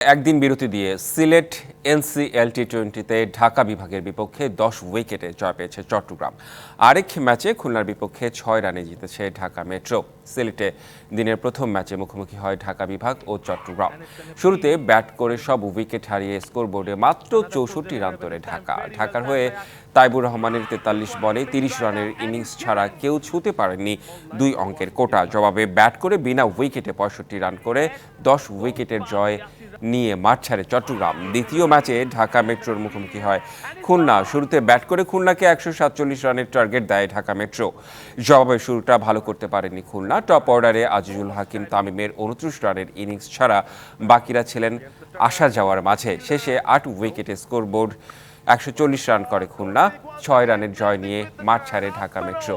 একদিন বিরতি দিয়ে সিলেট এনসিএল টি-20-তে ঢাকা বিভাগের বিপক্ষে 10 উইকেটে জয় পেয়েছে চট্টগ্রাম। আরেক ম্যাচে খুলনার বিপক্ষে 6 রানে জিতেছে ঢাকা মেট্রো। সিলেটে দিনের প্রথম ম্যাচে মুখোমুখি হয় ঢাকা বিভাগ ও চট্টগ্রাম। শুরুতে ব্যাট করে সব উইকেট হারিয়ে স্কোরবোর্ডে মাত্র 64 রান তোলে ঢাকার হয়ে তাইবুর রহমানের 43 বলে 30 রানের ইনিংস ছাড়া কেউ ছুঁতে পারেননি 2 অঙ্কের কোটা। জবাবে ব্যাট করে বিনা উইকেটে 65 রান করে 10 উইকেটের জয় নিয়ে মাঠ ছাড়ে চট্টগ্রাম। দ্বিতীয় ম্যাচে ঢাকা মেট্রোর মুখোমুখি হয় খুলনা। শুরুতে ব্যাট করে খুলনাকে 147 রানের টার্গেট দেয় ঢাকা মেট্রো। জবাবে শুরুটা ভালো করতে পারেনি খুলনা। টপ অর্ডারে আজিজুল হাকিম তামিমের 29 রানের ইনিংস ছাড়া বাকিরা ছিলেন আসা যাওয়ার মাঝে। শেষে 8 উইকেটে স্কোরবোর্ড 140 রান করে খুলনা। 6 রানের জয় নিয়ে মাঠ ছাড়ে ঢাকা মেট্রো।